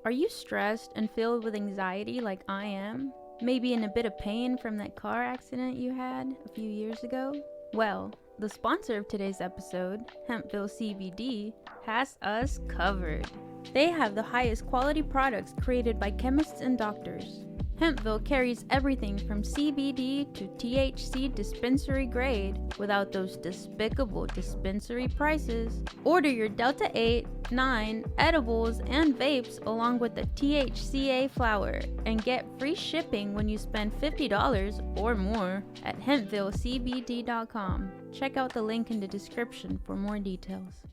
Are you stressed and filled with anxiety like I am? Maybe in a bit of pain from that car accident you had a few years ago? Well, the sponsor of today's episode, Hempville CBD, has us covered. They have the highest quality products created by chemists and doctors. Hempville carries everything from CBD to THC dispensary grade without those despicable dispensary prices. Order your Delta 8, 9 edibles and vapes along with the THCA flower and get free shipping when you spend $50 or more at hempvillecbd.com. Check out the link in the description for more details.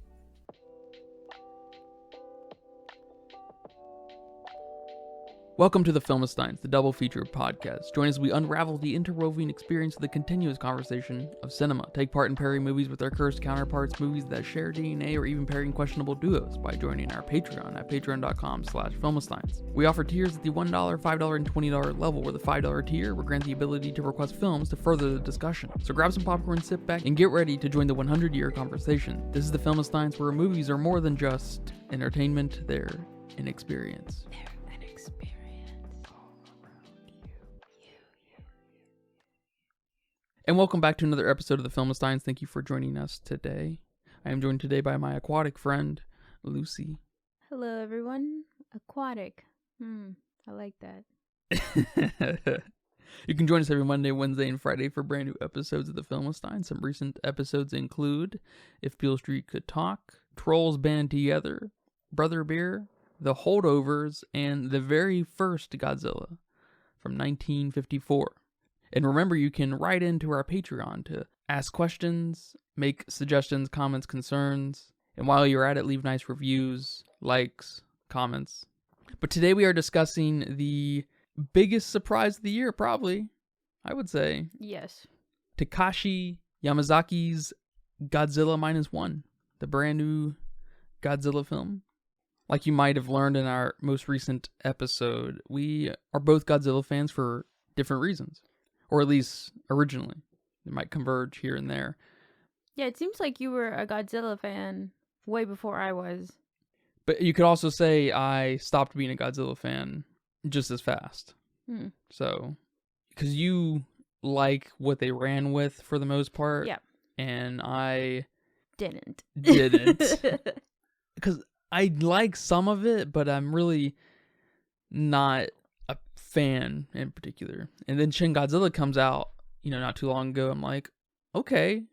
Welcome to the Filmistines, the double feature podcast. Join us as we unravel the interwoven experience of the continuous conversation of cinema. Take part in pairing movies with our cursed counterparts, movies that share DNA, or even pairing questionable duos by joining our Patreon at patreon.com/Filmistines. We offer tiers at the $1, $5, and $20 level, where the $5 tier will grant the ability to request films to further the discussion. So grab some popcorn, sit back, and get ready to join the 100-year conversation. This is the Filmistines, where movies are more than just entertainment, they're an experience. And welcome back to another episode of the Filmistines. Thank you for joining us today. I am joined today by my aquatic friend, Lucy. Hello, everyone. Aquatic. I like that. You can join us every Monday, Wednesday, and Friday for brand new episodes of the Filmistines. Some recent episodes include If Beale Street Could Talk, Trolls Band Together, Brother Bear, The Holdovers, and the very first Godzilla from 1954. And remember, you can write into our Patreon to ask questions, make suggestions, comments, concerns, and while you're at it, leave nice reviews, likes, comments. But today we are discussing the biggest surprise of the year, probably, I would say. Yes. Takashi Yamazaki's Godzilla -1, the brand new Godzilla film. Like you might have learned in our most recent episode, we are both Godzilla fans for different reasons. Or at least originally. They might converge here and there. Yeah, it seems like you were a Godzilla fan way before I was. But you could also say I stopped being a Godzilla fan just as fast. So, because you like what they ran with for the most part. Yeah. And I didn't. Because I like some of it, but I'm really not a fan in particular. And then Shin Godzilla comes out, not too long ago. I'm like, okay.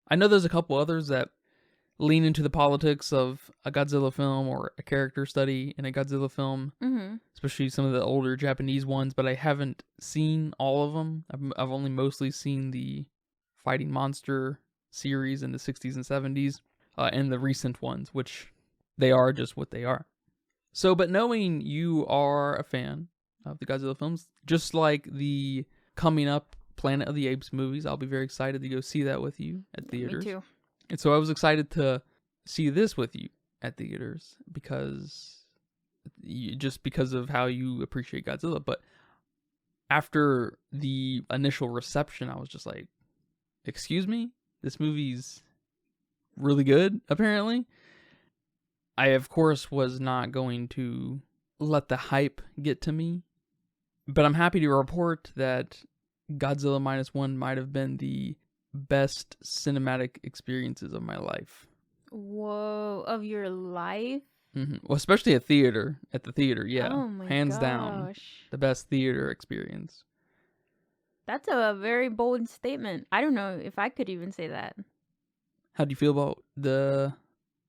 I know there's a couple others that lean into the politics of a Godzilla film or a character study in a Godzilla film, especially some of the older Japanese ones, but I haven't seen all of them. I've only mostly seen the Fighting Monster series in the 60s and 70s, and the recent ones, which they are just what they are. So, but knowing you are a fan of the Godzilla films, just like the coming up Planet of the Apes movies, I'll be very excited to go see that with you at theaters. Me too. And so I was excited to see this with you at theaters because of how you appreciate Godzilla. But after the initial reception, I was just like, excuse me? This movie's really good, apparently. I, of course, was not going to let the hype get to me. But I'm happy to report that Godzilla -1 might have been the best cinematic experiences of my life. Whoa, of your life? Well, especially at the theater, yeah. Oh my Hands gosh. down, the best theater experience. That's a very bold statement. I don't know if I could even say that. How do you feel about the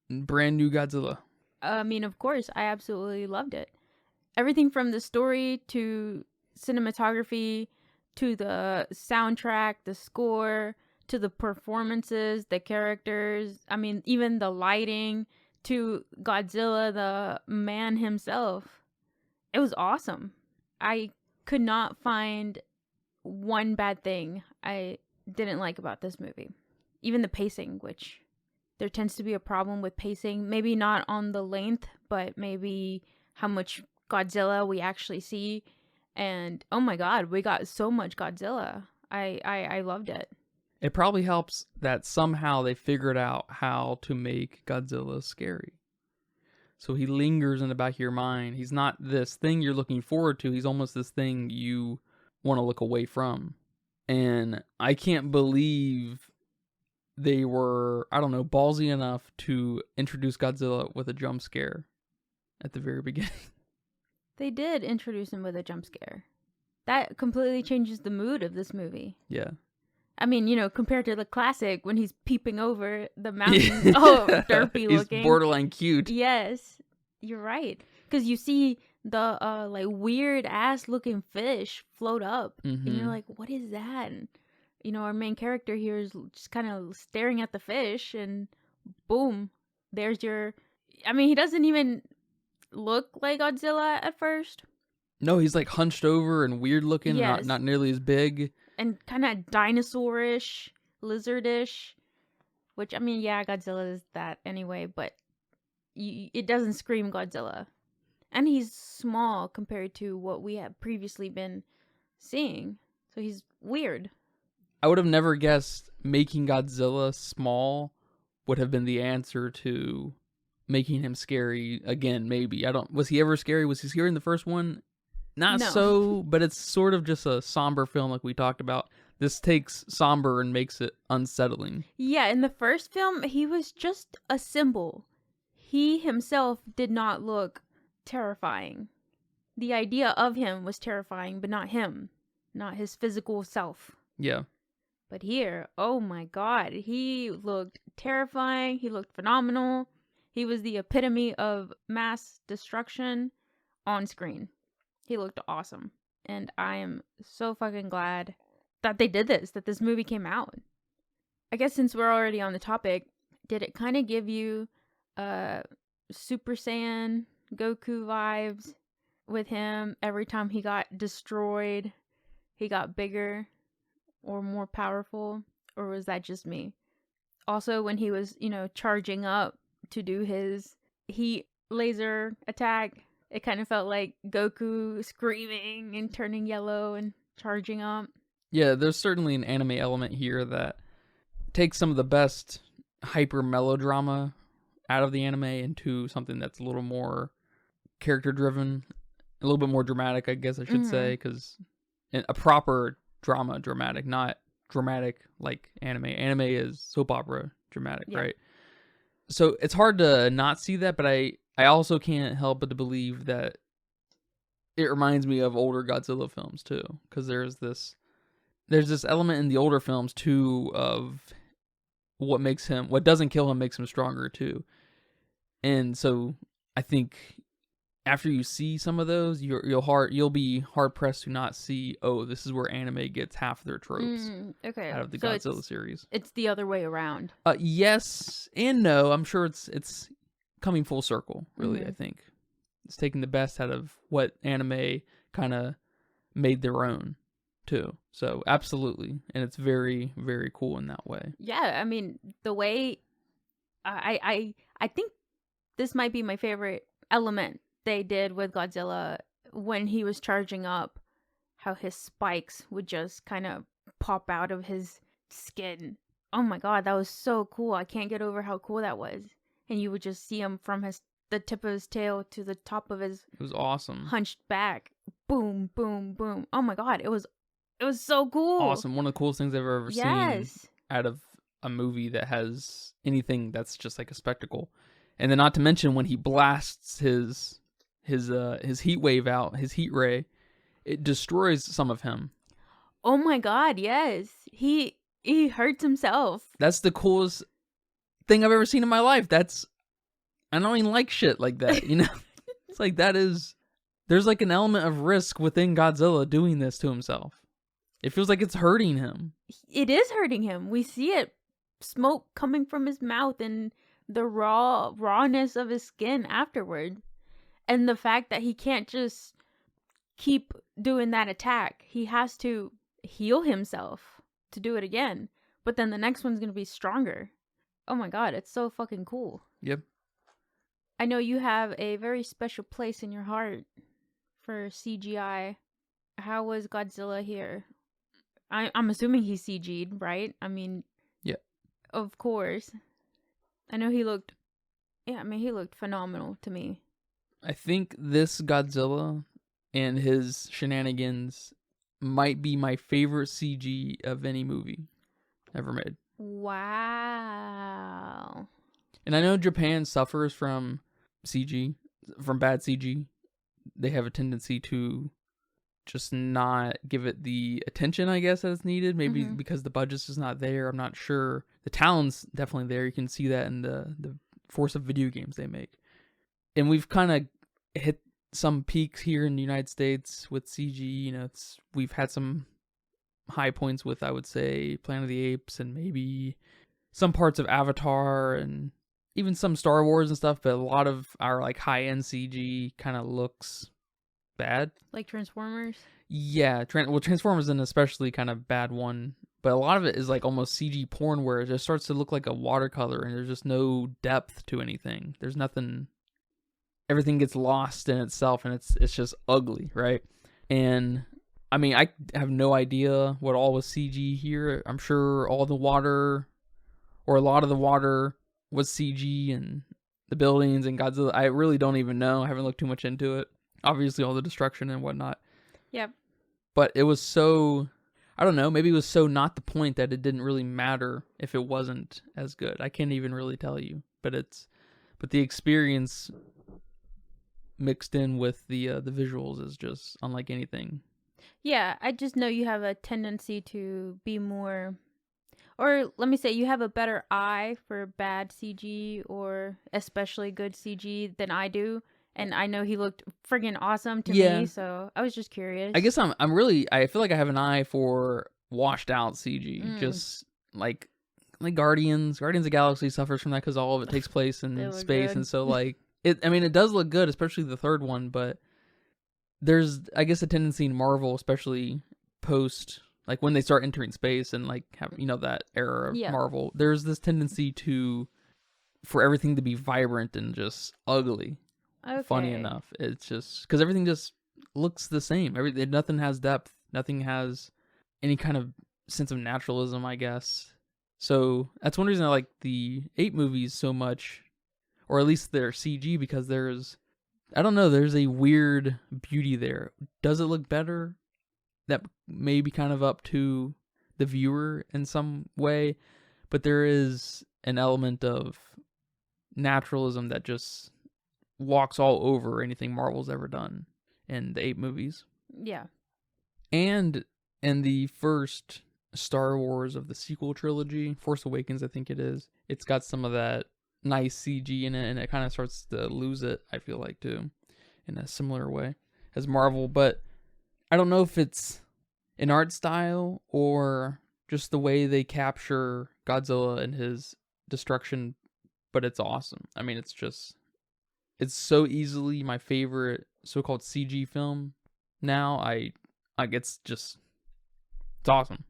brand new Godzilla? I mean, of course, I absolutely loved it. Everything from the story to cinematography to the soundtrack, the score, to the performances, the characters. I mean, even the lighting, to Godzilla, the man himself. It was awesome. I could not find one bad thing I didn't like about this movie. Even the pacing, which there tends to be a problem with pacing. Maybe not on the length, but maybe how much Godzilla we actually see. And oh my god, we got so much Godzilla. I loved it. It probably helps that somehow they figured out how to make Godzilla scary. So he lingers in the back of your mind. He's not this thing you're looking forward to. He's almost this thing you want to look away from. And I can't believe they were, I don't know, ballsy enough to introduce Godzilla with a jump scare at the very beginning. They did introduce him with a jump scare. That completely changes the mood of this movie. Yeah. I mean, you know, compared to the classic when he's peeping over the mountain. Oh, derpy looking. He's borderline cute. Yes, you're right. Because you see the like weird ass looking fish float up, and you're like, what is that? And, you know, our main character here is just kind of staring at the fish, and boom, there's your. I mean, he doesn't even look like Godzilla at first. No, he's like hunched over and weird looking, Yes. not nearly as big. And kind of dinosaur-ish, lizard-ish. Which, I mean, yeah, Godzilla is that anyway, but it doesn't scream Godzilla. And he's small compared to what we have previously been seeing. So he's weird. I would have never guessed making Godzilla small would have been the answer to making him scary again, maybe. Was he ever scary? Was he scary in the first one? Not No. so, but it's sort of just a somber film like we talked about. This takes somber and makes it unsettling. Yeah, in the first film, he was just a symbol. He himself did not look terrifying. The idea of him was terrifying, but not him. Not his physical self. Yeah. But here, oh my god, he looked terrifying. He looked phenomenal. He was the epitome of mass destruction on screen. He looked awesome. And I am so fucking glad that they did this, that this movie came out. I guess since we're already on the topic, did it kind of give you Super Saiyan Goku vibes with him? Every time he got destroyed, he got bigger or more powerful? Or was that just me? Also, when he was, you know, charging up to do his heat laser attack, it kind of felt like Goku screaming and turning yellow and charging up. Yeah, there's certainly an anime element here that takes some of the best hyper melodrama out of the anime into something that's a little more character driven, a little bit more dramatic, I guess I should say, because a proper dramatic, not dramatic like anime. Anime is soap opera dramatic, right? So it's hard to not see that, but I also can't help but to believe that it reminds me of older Godzilla films too, because there's this element in the older films too of what doesn't kill him makes him stronger too. And so I think after you see some of those, you'll be hard pressed to not see, oh, this is where anime gets half their tropes out of the Godzilla series. It's the other way around. Yes and no. I'm sure it's coming full circle, really. I think it's taking the best out of what anime kind of made their own too. So absolutely, and it's very, very cool in that way. Yeah, I mean, the way I think this might be my favorite element they did with Godzilla when he was charging up, how his spikes would just kind of pop out of his skin. Oh my god, that was so cool. I can't get over how cool that was. And you would just see him from the tip of his tail to the top of his It was awesome. Hunched back. Boom, boom, boom. Oh my god, it was so cool. Awesome. One of the coolest things I've ever seen out of a movie that has anything that's just like a spectacle. And then not to mention when he blasts his heat wave out, his heat ray, it destroys some of him. Oh my god, yes. He hurts himself. That's the coolest thing I've ever seen in my life. I don't even like shit like that, you know? It's like there's like an element of risk within Godzilla doing this to himself. It feels like it's hurting him. It is hurting him. We see it. Smoke coming from his mouth and the rawness of his skin afterward. And the fact that he can't just keep doing that attack. He has to heal himself to do it again. But then the next one's going to be stronger. Oh my god, it's so fucking cool. Yep. I know you have a very special place in your heart for CGI. How was Godzilla here? I'm assuming he's CG'd, right? I mean, yeah, of course. I know he looked Yeah, I mean, he looked phenomenal to me. I think this Godzilla and his shenanigans might be my favorite CG of any movie ever made. Wow. And I know Japan suffers from bad CG. They have a tendency to just not give it the attention, I guess, that it's needed. Maybe because the budget's just not there. I'm not sure. The talent's definitely there. You can see that in the force of video games they make. And we've kind of hit some peaks here in the United States with CG. You know, we've had some high points with, I would say, Planet of the Apes and maybe some parts of Avatar and even some Star Wars and stuff. But a lot of our like high-end CG kind of looks bad. Like Transformers? Yeah, Transformers is an especially kind of bad one. But a lot of it is like almost CG porn where it just starts to look like a watercolor and there's just no depth to anything. There's nothing. Everything gets lost in itself and it's just ugly, right? And I mean, I have no idea what all was CG here. I'm sure all the water or a lot of the water was CG and the buildings and Godzilla. I really don't even know. I haven't looked too much into it. Obviously, all the destruction and whatnot. Yep. But it was so, I don't know, maybe it was so not the point that it didn't really matter if it wasn't as good. I can't even really tell you. But the experience mixed in with the visuals is just unlike anything. Yeah, I just know you have a tendency to be more, or let me say, you have a better eye for bad CG or especially good CG than I do. And I know he looked friggin' awesome to me, so I was just curious. I guess I feel like I have an eye for washed out CG, just like Guardians of the Galaxy suffers from that because all of it takes place in space, and so like it does look good, especially the third one, but there's, I guess, a tendency in Marvel, especially post, like when they start entering space and like have, you know, that era of Marvel, there's this tendency for everything to be vibrant and just ugly. Okay. Funny enough, it's just because everything just looks the same. Nothing has depth. Nothing has any kind of sense of naturalism, I guess. So that's one reason I like the Ape movies so much, or at least their CG, because there's a weird beauty there. Does it look better? That may be kind of up to the viewer in some way, but there is an element of naturalism that just walks all over anything Marvel's ever done in the Ape movies. Yeah. And in the first Star Wars of the sequel trilogy, Force Awakens, I think it is, it's got some of that nice CG in it, and it kind of starts to lose it, I feel like, too, in a similar way as Marvel. But I don't know if it's an art style or just the way they capture Godzilla and his destruction, but it's awesome. I mean, it's so easily my favorite so-called CG film now. It's awesome.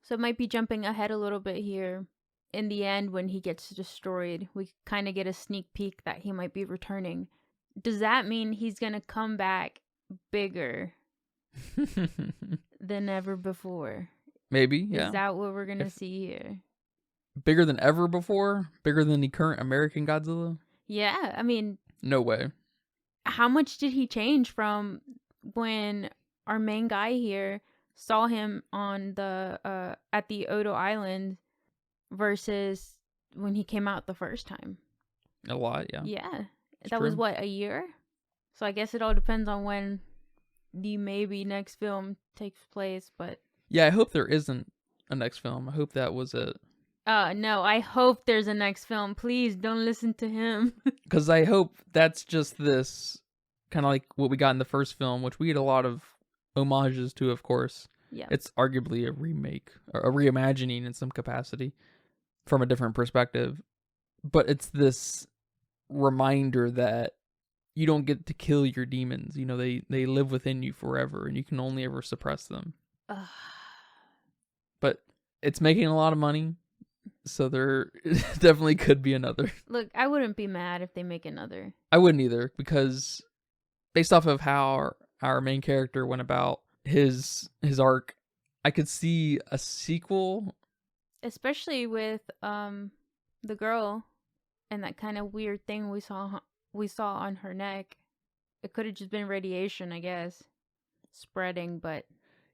So it might be jumping ahead a little bit here. In the end, when he gets destroyed, we kind of get a sneak peek that he might be returning. Does that mean he's going to come back bigger than ever before? Maybe, yeah. Is that what we're going to see here? Bigger than ever before? Bigger than the current American Godzilla? Yeah, I mean... No way. How much did he change from when our main guy here saw him on the at the Odo Island versus when he came out the first time? A lot, yeah. Yeah. That was what, a year? So I guess it all depends on when the maybe next film takes place, but... Yeah, I hope there isn't a next film. I hope that was it. No, I hope there's a next film. Please don't listen to him. Because I hope that's just this kind of like what we got in the first film, which we had a lot of homages to, of course. Yeah. It's arguably a remake, or a reimagining in some capacity from a different perspective. But it's this reminder that you don't get to kill your demons. You know, they live within you forever, and you can only ever suppress them. But it's making a lot of money. So there definitely could be another. Look, I wouldn't be mad if they make another. I wouldn't either, because based off of how our main character went about his arc, I could see a sequel. Especially with the girl. And that kind of weird thing we saw on her neck. It could have just been radiation, I guess, spreading, but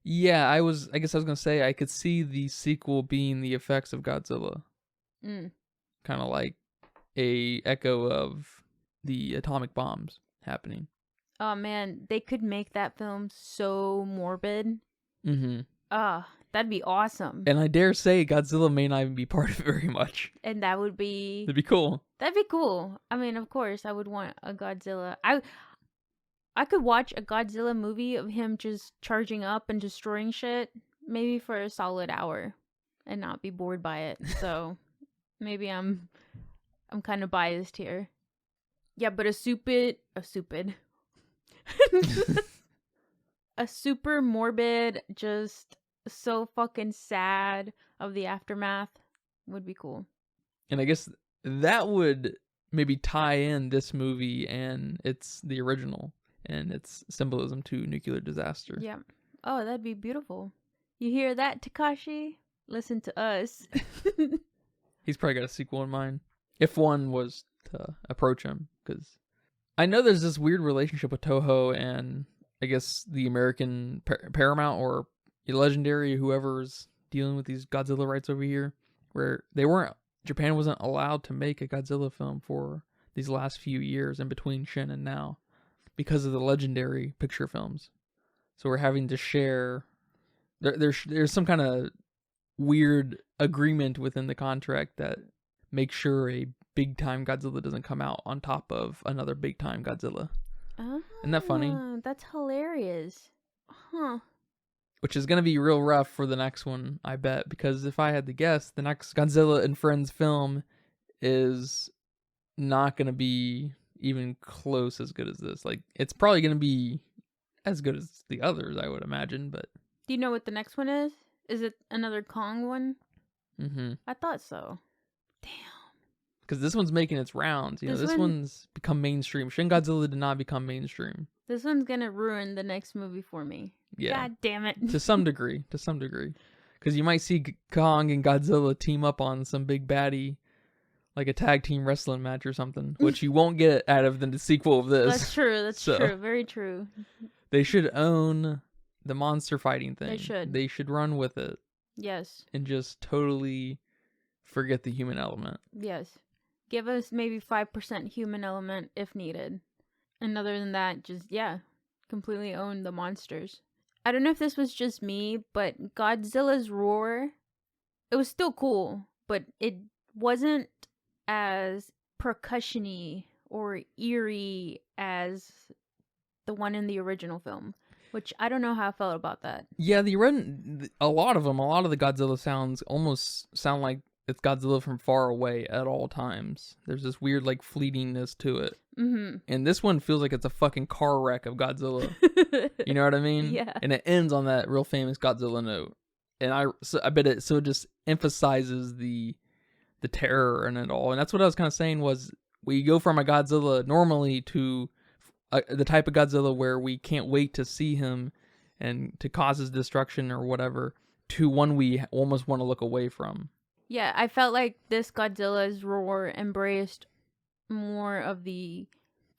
Yeah, I guess I was gonna say I could see the sequel being the effects of Godzilla, kind of like a echo of the atomic bombs happening. oh man, they could make that film so morbid. Mm-hmm. That'd be awesome. And I dare say Godzilla may not even be part of it very much. And that would be... That'd be cool. That'd be cool. I mean, of course, I would want a Godzilla. I could watch a Godzilla movie of him just charging up and destroying shit, maybe for a solid hour, and not be bored by it. So maybe I'm kind of biased here. Yeah, but a super morbid, just so fucking sad of the aftermath would be cool. And I guess that would maybe tie in this movie and the original and its symbolism to nuclear disaster. Yeah. Oh, that'd be beautiful. You hear that, Takashi? Listen to us. He's probably got a sequel in mind, if one was to approach him, because I know there's this weird relationship with Toho and I guess the American Paramount or Legendary, whoever's dealing with these Godzilla rights over here, where Japan wasn't allowed to make a Godzilla film for these last few years in between Shin and now because of the Legendary picture films. So we're having to share. There's some kind of weird agreement within the contract that makes sure a big time Godzilla doesn't come out on top of another big time Godzilla. Isn't that funny? That's hilarious. Huh. Which is going to be real rough for the next one, I bet, because if I had to guess, the next Godzilla and Friends film is not going to be even close as good as this. Like, it's probably going to be as good as the others, I would imagine, but... Do you know what the next one is? Is it another Kong one? Mm-hmm. I thought so. Damn. Because this one's making its rounds. You know, this one's become mainstream. Shin Godzilla did not become mainstream. This one's going to ruin the next movie for me. Yeah. God damn it. To some degree. Because you might see Kong and Godzilla team up on some big baddie, like a tag team wrestling match or something, which you won't get out of the sequel of this. That's true. That's true. Very true. They should own the monster fighting thing. They should. They should run with it. Yes. And just totally forget the human element. Yes. Give us maybe 5% human element if needed. And other than that, just, completely own the monsters. I don't know if this was just me, but Godzilla's roar, it was still cool, but it wasn't as percussion-y or eerie as the one in the original film, which I don't know how I felt about that. Yeah, a lot of the Godzilla sounds almost sound like it's Godzilla from far away at all times. There's this weird, like, fleetingness to it. Mm-hmm. And this one feels like it's a fucking car wreck of Godzilla. You know what I mean? Yeah. And it ends on that real famous Godzilla note. And I bet it just emphasizes the terror in it all. And that's what I was kind of saying was we go from a Godzilla normally to the type of Godzilla where we can't wait to see him and to cause his destruction or whatever, to one we almost want to look away from. Yeah, I felt like this Godzilla's roar embraced more of the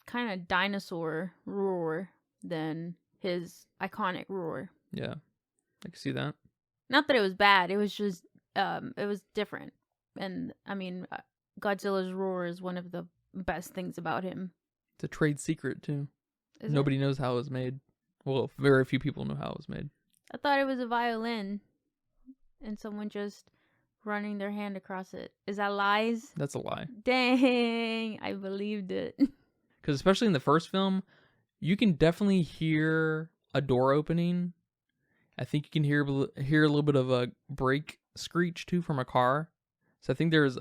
kind of dinosaur roar than his iconic roar. Yeah, I can see that. Not that it was bad, it was just, it was different. And, I mean, Godzilla's roar is one of the best things about him. It's a trade secret, too. Is Nobody knows how it was made. Well, very few people know how it was made. I thought it was a violin. And someone just running their hand across it. Is that lies? That's a lie. Dang, I believed it. Because especially in the first film, you can definitely hear a door opening. I think you can hear a little bit of a brake screech, too, from a car. So I think there's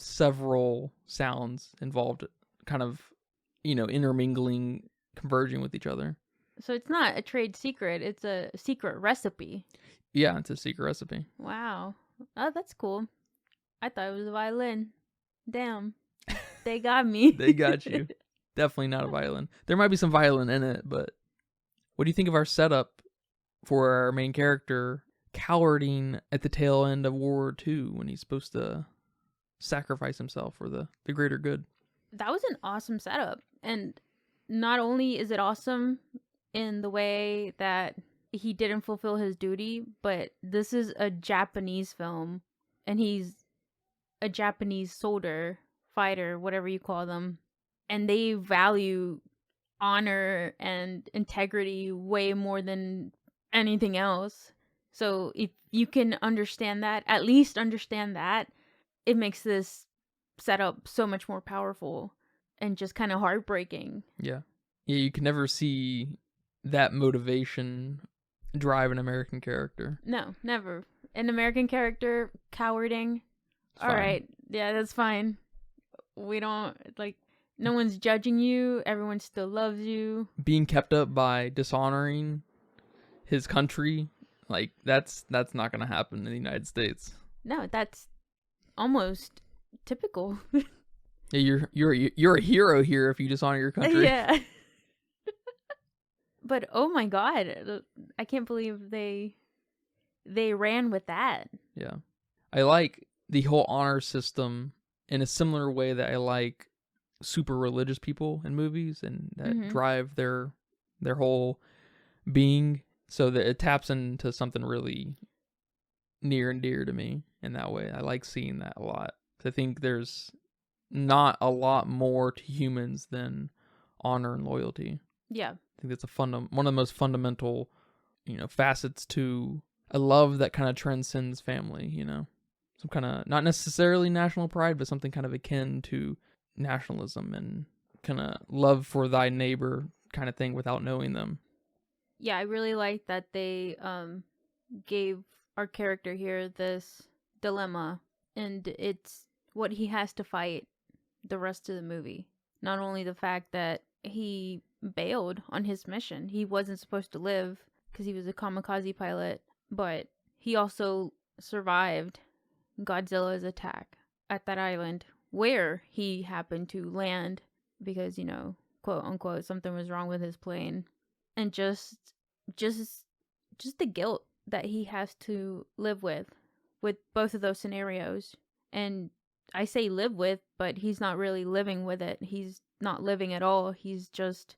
several sounds involved, kind of, intermingling, converging with each other. So it's not a trade secret, it's a secret recipe. Yeah, it's a secret recipe. Wow. Oh, that's cool. I thought it was a violin. Damn. They got me. They got you. Definitely not a violin. There might be some violin in it, but what do you think of our setup for our main character cowarding at the tail end of World War II when he's supposed to sacrifice himself for the greater good. That was an awesome setup. And not only is it awesome in the way that he didn't fulfill his duty, but this is a Japanese film, and he's a Japanese soldier, fighter, whatever you call them, and they value honor and integrity way more than anything else. So if you can understand that, at least understand that, it makes this setup so much more powerful and just kind of heartbreaking. Yeah, you can never see that motivation drive an American character. No, never. An American character cowarding. It's All fine. right, yeah, that's fine. We don't like. No one's judging you. Everyone still loves you. Being kept up by dishonoring his country, like that's not gonna happen in the United States. No, that's almost typical. Yeah, you're a hero here if you dishonor your country. Yeah. But oh my god, I can't believe they ran with that. Yeah. I like the whole honor system in a similar way that I like super religious people in movies and that drive their whole being, so that it taps into something really near and dear to me in that way. I like seeing that a lot. I think there's not a lot more to humans than honor and loyalty. Yeah. I think that's one of the most fundamental, facets to a love that kind of transcends family, some kind of, not necessarily national pride, but something kind of akin to nationalism and kind of love for thy neighbor kind of thing without knowing them. Yeah, I really like that they gave our character here this dilemma, and it's what he has to fight the rest of the movie. Not only the fact that he bailed on his mission, he wasn't supposed to live because he was a kamikaze pilot, but he also survived Godzilla's attack at that island where he happened to land because, quote unquote, something was wrong with his plane. And just the guilt that he has to live with both of those scenarios. And I say live with, but he's not really living with it. He's not living at all. He's just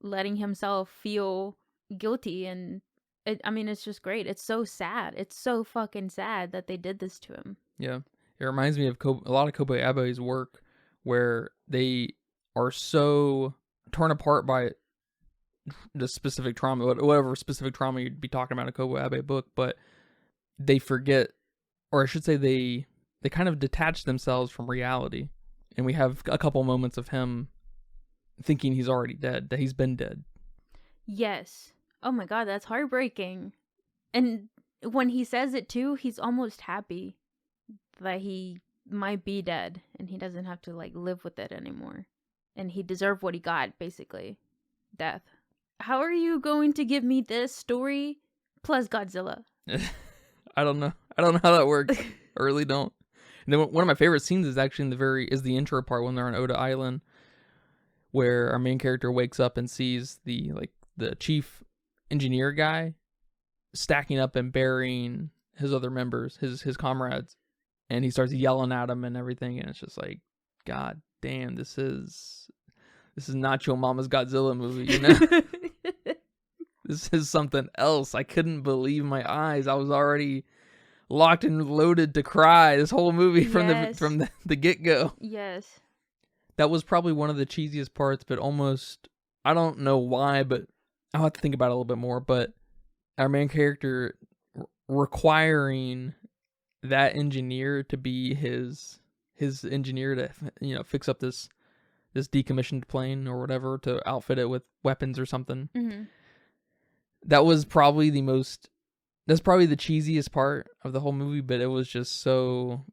letting himself feel guilty. And it's just great. It's so sad. It's so fucking sad that they did this to him. Yeah. It reminds me of a lot of Kobo Abe's work, where they are so torn apart by the specific trauma, whatever specific trauma you'd be talking about in a Kobo Abe book, but they forget, or I should say they kind of detach themselves from reality. And we have a couple moments of him thinking he's already dead, that he's been dead. Yes. Oh my god, that's heartbreaking. And when he says it too, he's almost happy that he might be dead and he doesn't have to live with it anymore. And he deserved what he got, basically. Death. How are you going to give me this story plus Godzilla? I don't know how that works. I really don't. And then one of my favorite scenes is actually is the intro part when they're on Oda Island, where our main character wakes up and sees the chief engineer guy stacking up and burying his other members, his comrades, and he starts yelling at him and everything, and it's just like, god damn, this is not your mama's Godzilla movie, This is something else. I couldn't believe my eyes. I was already locked and loaded to cry this whole movie from the get-go. Yes. That was probably one of the cheesiest parts, but almost, I don't know why, but I'll have to think about it a little bit more, but our main character requiring that engineer to be his engineer to, fix up this decommissioned plane or whatever, to outfit it with weapons or something. Mm-hmm. That was probably that's probably the cheesiest part of the whole movie, but it was just so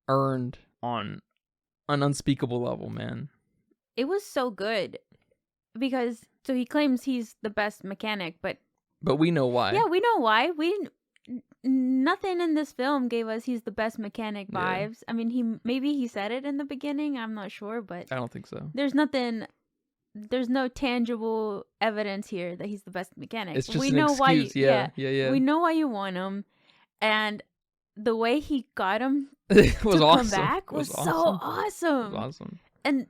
earned on an unspeakable level, man. It was so good because so he claims he's the best mechanic, but we know why. Yeah, we know why. Nothing in this film gave us he's the best mechanic vibes. Yeah. I mean, maybe he said it in the beginning. I'm not sure, but I don't think so. There's no tangible evidence here that he's the best mechanic. It's just we an know excuse. Why. Yeah. We know why you want him, and the way he got him It was to awesome. come back It was was so awesome. awesome. It was awesome. And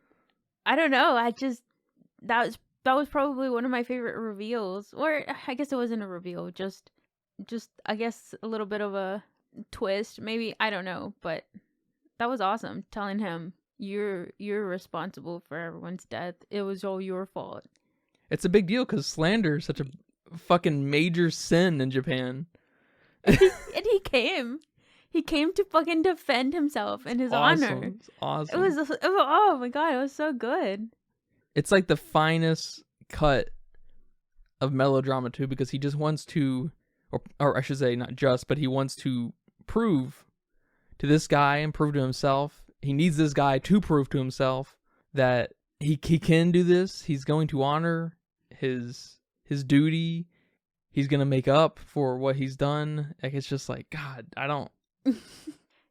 I don't know, that was probably one of my favorite reveals. Or I guess it wasn't a reveal, just I guess a little bit of a twist, maybe, I don't know, but that was awesome, telling him you're responsible for everyone's death. It was all your fault. It's a big deal because slander is such a fucking major sin in Japan. And he came. He came to fucking defend himself and his honor. It's awesome. It was, oh my god, it was so good. It's like the finest cut of melodrama too, because he just wants to, or I should say not just, but he wants to prove to this guy and prove to himself. He needs this guy to prove to himself that he can do this. He's going to honor his duty. He's going to make up for what he's done. Like, it's just like, God, I don't.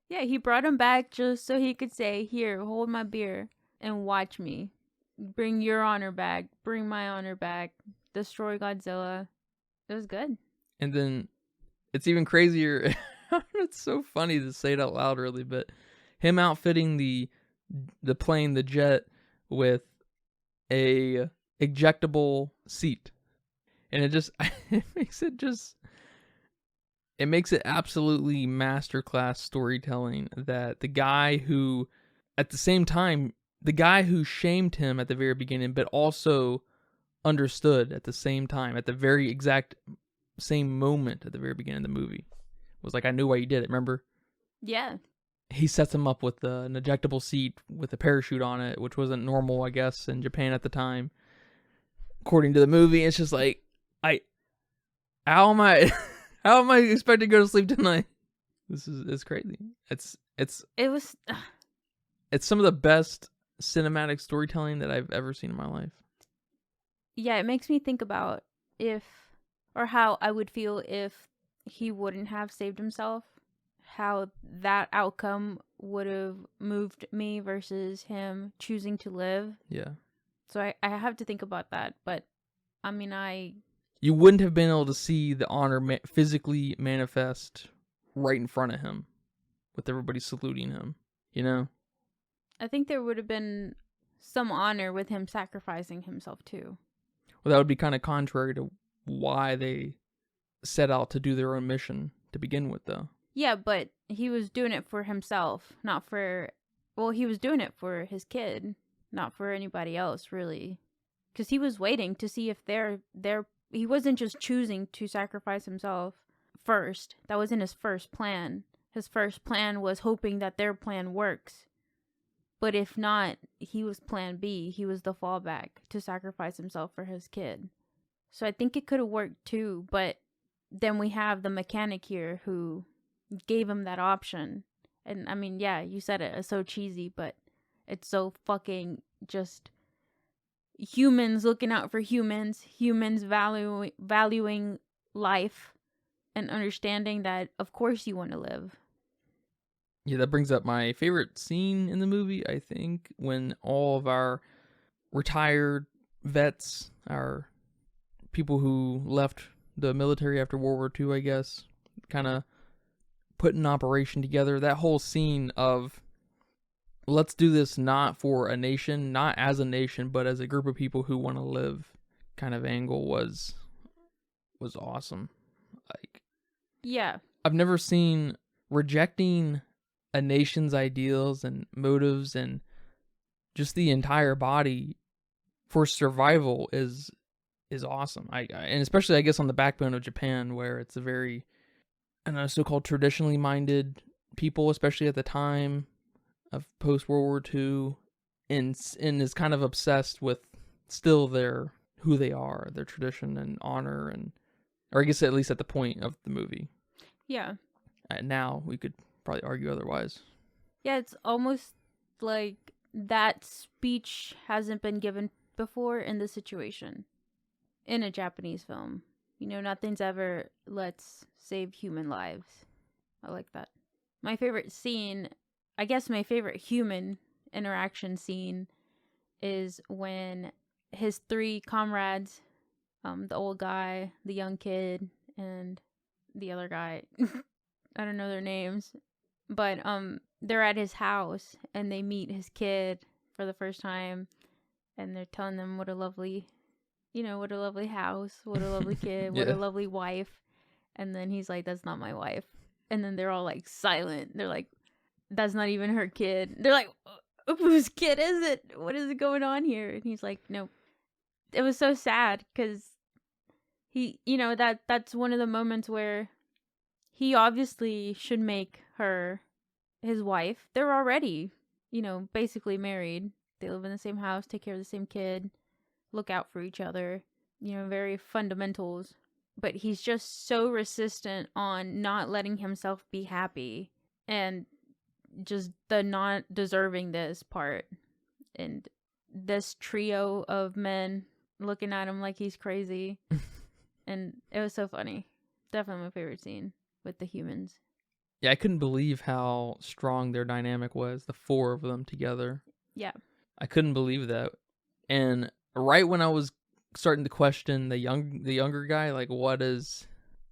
Yeah, he brought him back just so he could say, here, hold my beer and watch me. Bring your honor back. Bring my honor back. Destroy Godzilla. It was good. And then it's even crazier. It's so funny to say it out loud, really, but him outfitting the plane, the jet, with a ejectable seat. And it makes it absolutely masterclass storytelling that the guy who, at the same time, the guy who shamed him at the very beginning, but also understood at the same time, at the very exact same moment at the very beginning of the movie, was like, I knew why you did it, remember? Yeah. He sets him up with an ejectable seat with a parachute on it, which wasn't normal, I guess, in Japan at the time. According to the movie, it's just like, how am I expected to go to sleep tonight? It's crazy. It was It's some of the best cinematic storytelling that I've ever seen in my life. Yeah, it makes me think about how I would feel if he wouldn't have saved himself, how that outcome would have moved me versus him choosing to live. Yeah. So I have to think about that, but I mean, you wouldn't have been able to see the honor physically manifest right in front of him with everybody saluting him, you know? I think there would have been some honor with him sacrificing himself too. Well, that would be kind of contrary to why they set out to do their own mission to begin with, though. Yeah, but he was doing it for himself, not for... Well, he was doing it for his kid, not for anybody else, really. Because he was waiting to see if they're... He wasn't just choosing to sacrifice himself first. That wasn't his first plan. His first plan was hoping that their plan works. But if not, he was plan B. He was the fallback to sacrifice himself for his kid. So I think it could have worked too, but then we have the mechanic here who gave him that option. And I mean, yeah, you said it. It's so cheesy, but it's so fucking just humans looking out for humans valuing life and understanding that of course you want to live. Yeah, that brings up my favorite scene in the movie, I think, when all of our retired vets, our people who left the military after World War II, I guess, kind of put an operation together. That whole scene of, let's do this not for a nation, not as a nation, but as a group of people who want to live kind of angle was awesome. Like, yeah. I've never seen rejecting a nation's ideals and motives and just the entire body for survival is awesome. And especially, I guess, on the backbone of Japan, where it's a very, I don't know, so-called traditionally minded people, especially at the time of post-World War II, and is kind of obsessed with still who they are, their tradition and honor, or I guess at least at the point of the movie. Yeah. Now we could probably argue otherwise. Yeah, it's almost like that speech hasn't been given before in this situation. In a Japanese film. You know, nothing's ever, let's save human lives. I like that. My favorite scene, I guess my favorite human interaction scene, is when his three comrades, the old guy, the young kid, and the other guy, I don't know their names, but they're at his house and they meet his kid for the first time, and they're telling them what a lovely, what a lovely house, what a lovely kid, what Yeah. a lovely wife. And then he's like, that's not my wife. And then they're all like silent. They're like, that's not even her kid. They're like, whose kid is it? What is going on here? And he's like, no. It was so sad because he, that's one of the moments where he obviously should make her his wife. They're already, basically married. They live in the same house, take care of the same kid, look out for each other, very fundamentals. But he's just so resistant on not letting himself be happy and just the not deserving this part. And this trio of men looking at him like he's crazy. And it was so funny. Definitely my favorite scene with the humans. Yeah, I couldn't believe how strong their dynamic was, the four of them together. Yeah. I couldn't believe that. And right when I was starting to question the younger guy, like, what is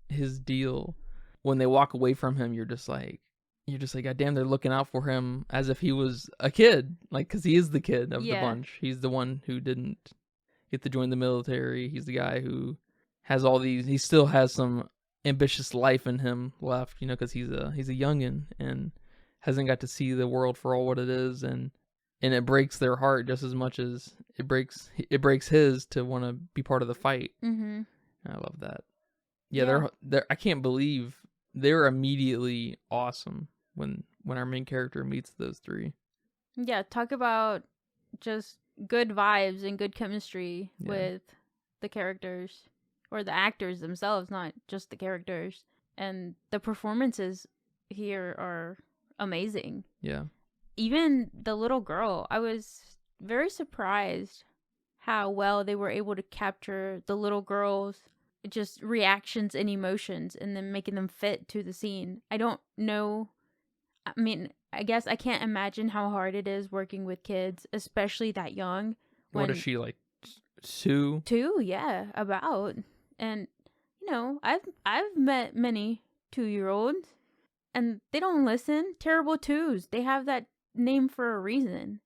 his deal? When they walk away from him, you're just like, God damn, they're looking out for him as if he was a kid, like, because he is the kid of the bunch. He's the one who didn't get to join the military. He's the guy who has all these. He still has some ambitious life in him left, because he's a youngin and hasn't got to see the world for all what it is, and it breaks their heart just as much as it breaks his to want to be part of the fight. Mm-hmm. I love that. Yeah, they're I can't believe they're immediately awesome when our main character meets those three. Yeah, talk about just good vibes and good chemistry with the characters or the actors themselves, not just the characters. And the performances here are amazing. Yeah. Even the little girl, I was very surprised how well they were able to capture the little girl's just reactions and emotions and then making them fit to the scene. I don't know. I mean, I guess I can't imagine how hard it is working with kids, especially that young. What is she, like, 2? 2, yeah, about. And, I've met many 2-year-olds and they don't listen. Terrible twos. They have that name for a reason.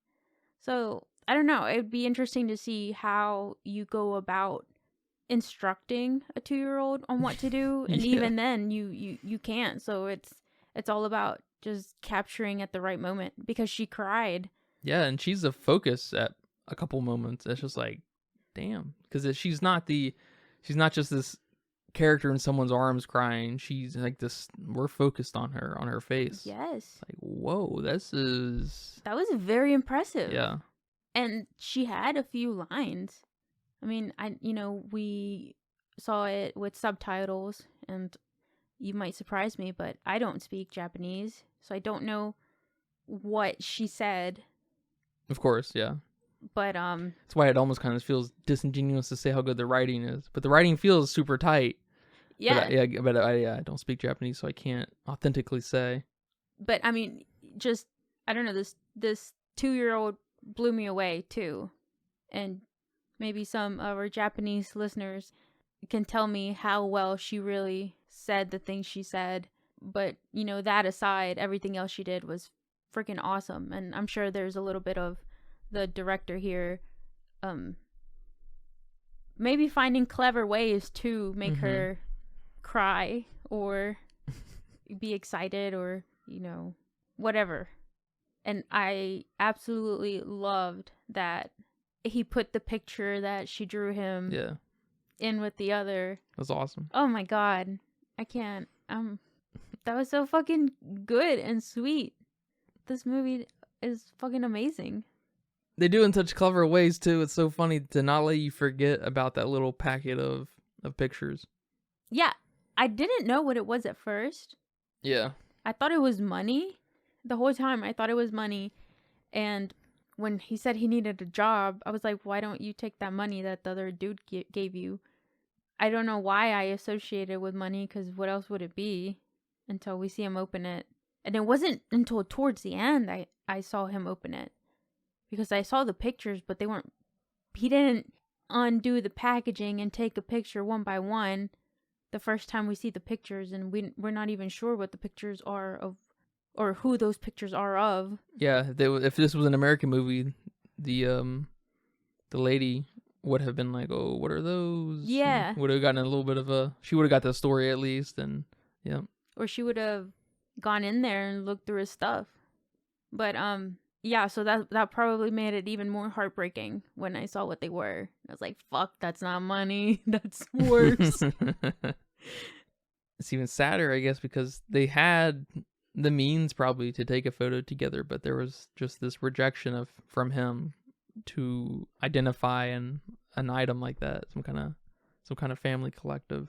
So, I don't know. It'd be interesting to see how you go about instructing a 2-year-old on what to do. And even then, you can't. So, it's all about just capturing at the right moment because she cried. Yeah, and she's a focus at a couple moments. It's just like, damn. Because she's not just this character in someone's arms crying. She's like this. We're focused on her face. Yes. Like, whoa, that was very impressive. Yeah. And she had a few lines. I mean, we saw it with subtitles, and you might surprise me, but I don't speak Japanese, so I don't know what she said. Of course, yeah. But that's why it almost kind of feels disingenuous to say how good the writing is. But the writing feels super tight. Yeah. But I don't speak Japanese, so I can't authentically say. But I mean, just I don't know, this 2-year-old blew me away too. And maybe some of our Japanese listeners can tell me how well she really said the things she said. But, that aside, everything else she did was freaking awesome. And I'm sure there's a little bit of the director here maybe finding clever ways to make her cry or be excited or, whatever. And I absolutely loved that he put the picture that she drew him in with the other. That's awesome. Oh my God. I can't. That was so fucking good and sweet. This movie is fucking amazing. They do it in such clever ways too. It's so funny to not let you forget about that little packet of pictures. Yeah. I didn't know what it was at first. Yeah. I thought it was money. The whole time I thought it was money. And when he said he needed a job, I was like, why don't you take that money that the other dude gave you? I don't know why I associated with money, because what else would it be until we see him open it. And it wasn't until towards the end I saw him open it. Because I saw the pictures, but he didn't undo the packaging and take a picture one by one. the first time we see the pictures, and we're not even sure what the pictures are of, or who those pictures are of. Yeah, if this was an American movie, the lady would have been like, "Oh, what are those?" Yeah. Would have gotten a little bit of a. She would have got the story at least, and yeah. Or she would have gone in there and looked through his stuff. But yeah, so that probably made it even more heartbreaking when I saw what they were. I was like, "Fuck, that's not money. That's worse." It's even sadder, I guess, because they had the means probably to take a photo together, but there was just this rejection from him to identify an item like that, some kind of family collective.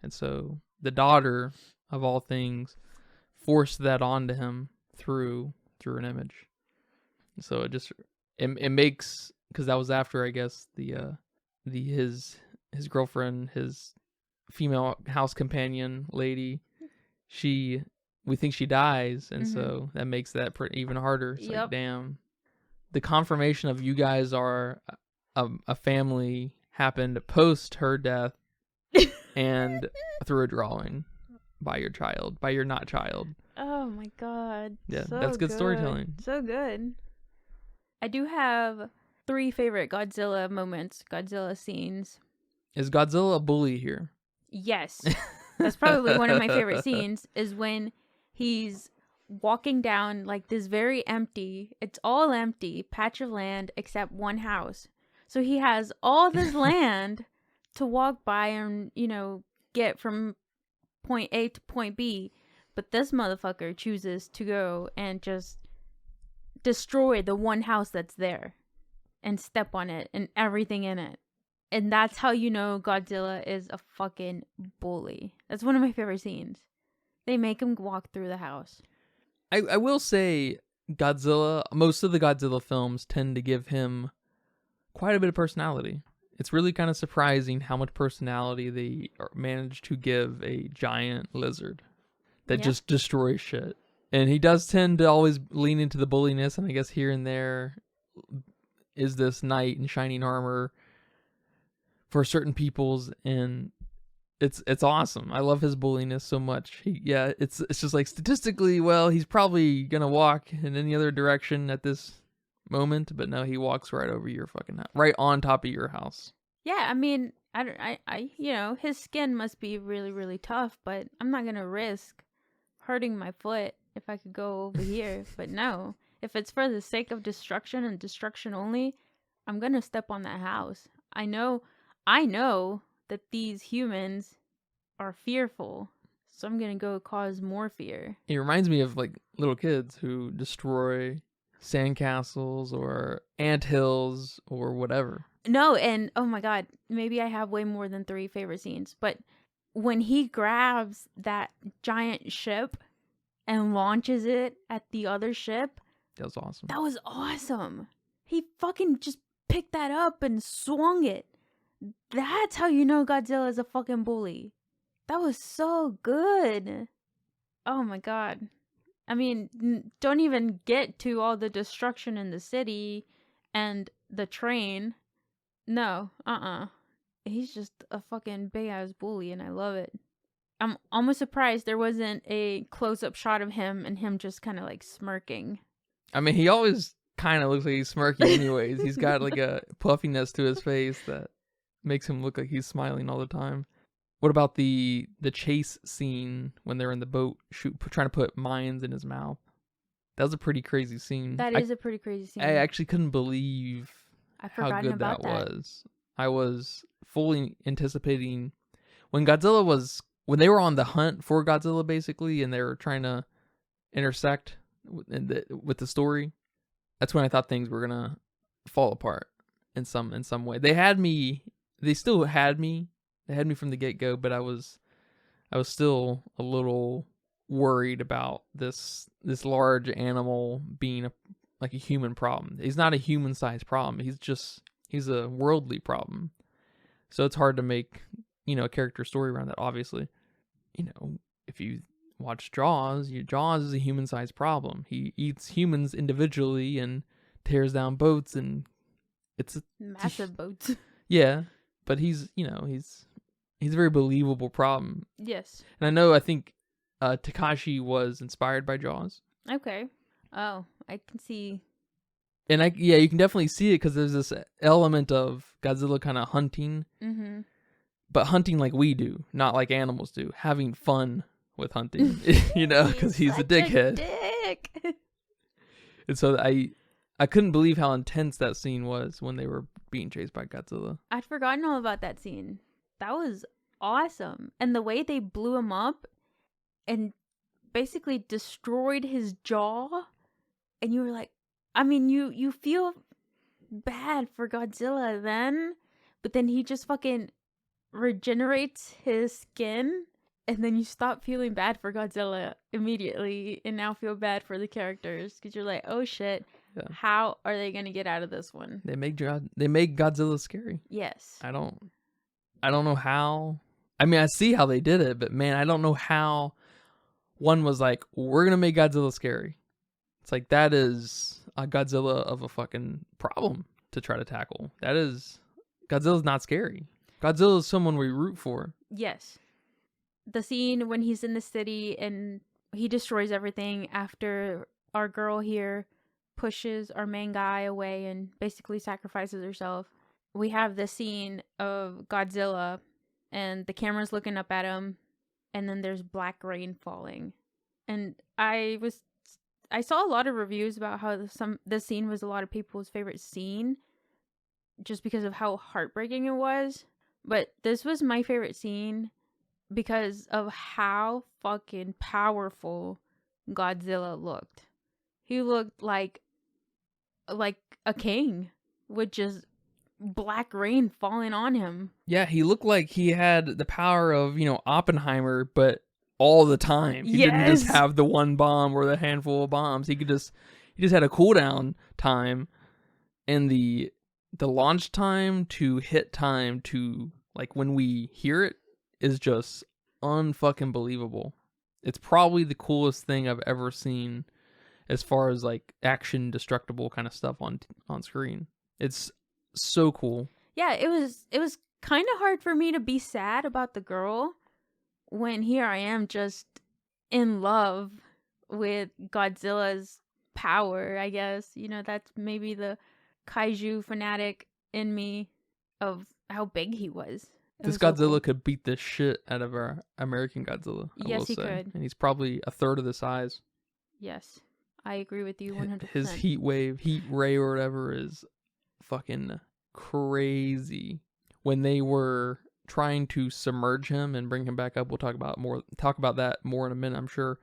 And so the daughter of all things forced that onto him through an image. So it makes, because that was after, I guess, his girlfriend, his female house companion lady, we think she dies, and so that makes that even harder. It's like, damn, the confirmation of you guys are a family happened post her death and through a drawing by your not child. Oh my god. Yeah, so that's good storytelling. So good. I do have 3 favorite Godzilla moments, Godzilla scenes. Is Godzilla a bully here? Yes. That's probably one of my favorite scenes, is when he's walking down like this very empty, it's all empty, patch of land except one house. So he has all this land to walk by and, get from point A to point B. But this motherfucker chooses to go and just destroy the one house that's there and step on it and everything in it. And that's how you know Godzilla is a fucking bully. That's one of my favorite scenes. They make him walk through the house. I will say Godzilla, most of the Godzilla films tend to give him quite a bit of personality. It's really kind of surprising how much personality they manage to give a giant lizard that just destroys shit. And he does tend to always lean into the bulliness, and I guess here and there is this knight in shining armor for certain peoples, and it's awesome. I love his bulliness so much. It's just like, statistically, well, he's probably gonna walk in any other direction at this moment, but no, he walks right over your fucking house, right on top of your house. Yeah, I mean, his skin must be really, really tough, but I'm not gonna risk hurting my foot if I could go over here. But no, if it's for the sake of destruction and destruction only, I'm gonna step on that house. I know that these humans are fearful, so I'm gonna go cause more fear. It reminds me of like little kids who destroy sandcastles or anthills or whatever. No, and oh my god, maybe I have way more than 3 favorite scenes, but when he grabs that giant ship and launches it at the other ship, that was awesome. That was awesome. He fucking just picked that up and swung it. That's how you know Godzilla is a fucking bully. That was so good. Oh my god. I mean, don't even get to all the destruction in the city and the train. No, He's just a fucking big ass bully, and I love it. I'm almost surprised there wasn't a close-up shot of him and him just kind of like smirking. I mean, he always kind of looks like he's smirking anyways. He's got like a puffiness to his face that makes him look like he's smiling all the time. What about the chase scene when they're in the boat trying to put mines in his mouth? That was a pretty crazy scene. That is a pretty crazy scene. I actually couldn't believe how good that was. I was fully anticipating when they were on the hunt for Godzilla, basically, and they were trying to intersect with the story. That's when I thought things were gonna fall apart in some way. They still had me. They had me from the get go, but I was still a little worried about this large animal being like a human problem. He's not a human sized problem. He's a worldly problem. So it's hard to make, a character story around that, obviously. If you watch Jaws, Jaws is a human sized problem. He eats humans individually and tears down boats, and it's massive boats. Yeah, but he's he's a very believable problem. Yes. And I think Takashi was inspired by Jaws. Okay. Oh, I can see. And you can definitely see it because there's this element of Godzilla kind of hunting, Mm-hmm. but hunting like we do, not like animals do, having fun with hunting, because he's a dickhead. Dick. And so I couldn't believe how intense that scene was when they were being chased by Godzilla. I'd forgotten all about that scene. That was awesome. And the way they blew him up and basically destroyed his jaw, and you were like, I mean, you feel bad for Godzilla then, but then he just fucking regenerates his skin, and then you stop feeling bad for Godzilla immediately and now feel bad for the characters because you're like, oh shit, how are they gonna get out of this one? They make Godzilla scary. Yes. I don't know how. I mean, I see how they did it, but man, I don't know how one was like, we're gonna make Godzilla scary. It's like, that is a Godzilla of a fucking problem to try to tackle. Godzilla's not scary. Godzilla is someone we root for. Yes. The scene when he's in the city and he destroys everything after our girl here pushes our main guy away and basically sacrifices herself. We have the scene of Godzilla and the camera's looking up at him, and then there's black rain falling. And I saw a lot of reviews about how this scene was a lot of people's favorite scene just because of how heartbreaking it was. But this was my favorite scene because of how fucking powerful Godzilla looked. He looked like a king with just black rain falling on him. Yeah, he looked like he had the power of, Oppenheimer, but all the time. He didn't just have the one bomb or the handful of bombs. He just had a cooldown time, and the launch time to hit time to, like, when we hear it is just unfucking believable. It's probably the coolest thing I've ever seen as far as like action destructible kind of stuff on screen. It's so cool. Yeah, it was kind of hard for me to be sad about the girl when here I am just in love with Godzilla's power, I guess. That's maybe the kaiju fanatic in me of how big he was. This Godzilla could beat the shit out of our American Godzilla. Yes, he could. And he's probably a third of the size. Yes, I agree with you 100%. His heat ray or whatever is fucking crazy. When they were trying to submerge him and bring him back up, we'll talk about that more in a minute, I'm sure.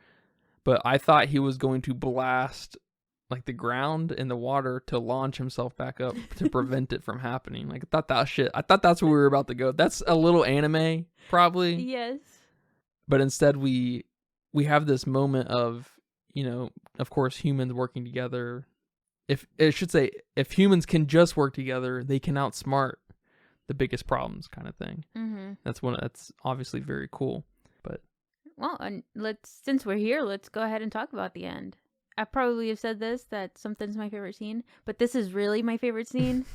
But I thought he was going to blast like the ground and the water to launch himself back up to prevent it from happening. Like, I thought that's where we were about to go. That's a little anime, probably. Yes. But instead we have this moment of, of course, humans working together. If humans can just work together, they can outsmart the biggest problems, kind of thing. Mm-hmm. That's obviously very cool. But and since we're here, let's go ahead and talk about the end. I probably have said this, that something's my favorite scene, but this is really my favorite scene.